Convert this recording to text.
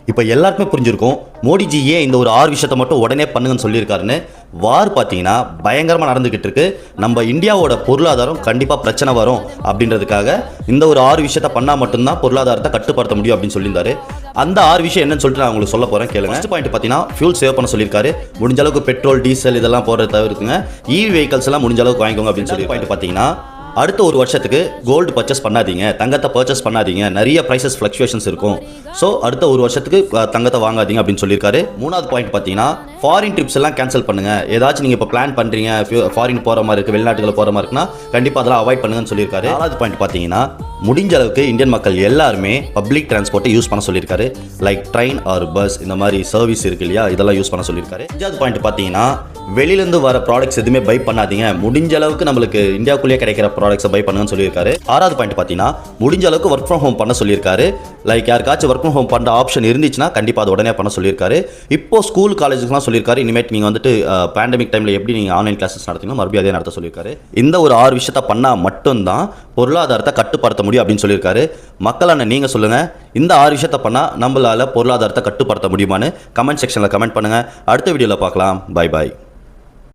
இப்போ எல்லாருக்குமே புரிஞ்சிருக்கும் மோடிஜி ஏன் இந்த ஒரு 6 விஷயத்தை மட்டும் உடனே பண்ணுங்கன்னு சொல்லியிருக்காருன்னு. வார் பார்த்தீங்கன்னா பயங்கரமாக நடந்துக்கிட்டு இருக்கு. நம்ம இந்தியாவோட பொருளாதாரம் கண்டிப்பாக பிரச்சனை வரும் அப்படின்றதுக்காக இந்த ஒரு 6 விஷயத்தை பண்ணால் மட்டும்தான் பொருளாதாரத்தை கட்டுப்படுத்த முடியும் அப்படின்னு சொல்லியிருந்தாரு. அந்த 6 விஷயம் என்னன்னு சொல்லிட்டு நான் உங்களுக்கு சொல்ல போகிறேன் கேளுங்க. ஃபர்ஸ்ட் பாயிண்ட் பார்த்தீங்கன்னா ஃபியூல் சேவ் பண்ண சொல்லியிருக்காரு. முடிஞ்ச அளவுக்கு பெட்ரோல் டீசல் இதெல்லாம் போடுறத தவிர்த்துங்க. இவி வெஹிக்கல்ஸ் எல்லாம் முடிஞ்ச அளவுக்கு வாங்கிக்கோங்க அப்படின்னு சொல்லி பாயிண்ட் பார்த்தீங்கன்னா அடுத்த ஒரு வருஷத்துக்கு கோல்டு பர்ச்சேஸ் பண்ணாதீங்க, தங்கத்தை பர்ச்சேஸ் பண்ணாதீங்க, நிறைய ப்ரைஸஸ் ஃப்ளக்சுவேஷன்ஸ் இருக்கும். ஸோ அடுத்த ஒரு வருஷத்துக்கு தங்கத்தை வாங்காதீங்க அப்படின்னு சொல்லியிருக்காரு. மூணாவது பாயிண்ட் பார்த்தீங்கன்னா ஃபாரின் ட்ரிப்ஸ் எல்லாம் கேன்சல் பண்ணுங்க. ஏதாச்சும் நீங்கள் இப்போ பிளான் பண்ணுறீங்க ஃபாரின் போகிற மாதிரி இருக்குது, வெளிநாட்டுகள் போகிற மாதிரி இருக்குன்னா கண்டிப்பாக அதெல்லாம் அவாய்ட் பண்ணுங்கன்னு சொல்லியிருக்காரு. நாலாவது பாயிண்ட் பார்த்தீங்கன்னா முடிஞ்ச அளவுக்கு இந்தியன் மக்கள் எல்லாருமே பப்ளிக் டிரான்ஸ்போர்ட்டை யூஸ் பண்ண சொல்லியிருக்காரு. லைக் ட்ரெயின் ஆர் பஸ் இந்த மாதிரி சர்வீஸ் இருக்கு இல்லையா, இதெல்லாம் யூஸ் பண்ண சொல்லியிருக்காரு. அஞ்சாவது பாயிண்ட் பார்த்தீங்கன்னா வெளியிலேருந்து வர ப்ராடக்ட்ஸ் எதுவுமே பை பண்ணாதீங்க, முடிஞ்ச அளவுக்கு நம்மளுக்கு இந்தியாவுக்குள்ளேயே கிடைக்கிற ப்ராடக்ட்ஸை பை பண்ணுங்கன்னு சொல்லியிருக்காரு. ஆறாவது பாயிண்ட் பார்த்தீங்கன்னா முடிஞ்ச அளவுக்கு ஒர்க் ஃப்ரம் ஹோம் பண்ண சொல்லியிருக்காரு. லைக் யாருக்காச்சும் ஒர்க் ஃப்ரம் ஹோம் பண்ணுற ஆப்ஷன் இருந்துச்சுன்னா கண்டிப்பாக அது உடனே பண்ண சொல்லியிருக்காரு. இப்போ ஸ்கூல் காலேஜுக்குலாம் சொல்லியிருக்காரு. இனிமேட் நீங்கள் வந்துட்டு பேண்டமிக் டைமில் எப்படி நீங்கள் ஆன்லைன் கிளாஸஸ் நடத்தீங்கன்னா மறுபடியும் அதே நடத்த சொல்லியிருக்காரு. இந்த ஒரு 6 விஷயத்தை பண்ணால் மட்டும்தான் பொருளாதாரத்தை கட்டுப்படுத்த முடியும் அப்படின்னு சொல்லியிருக்காரு. மக்களான நீங்கள் சொல்லுங்கள், இந்த 6 விஷயத்தை பண்ணால் நம்மளால் பொருளாதாரத்தை கட்டுப்படுத்த முடியுமான்னு கமெண்ட் செக்ஷனில் கமெண்ட் பண்ணுங்கள். அடுத்த வீடியோவில் பார்க்கலாம். Bye bye.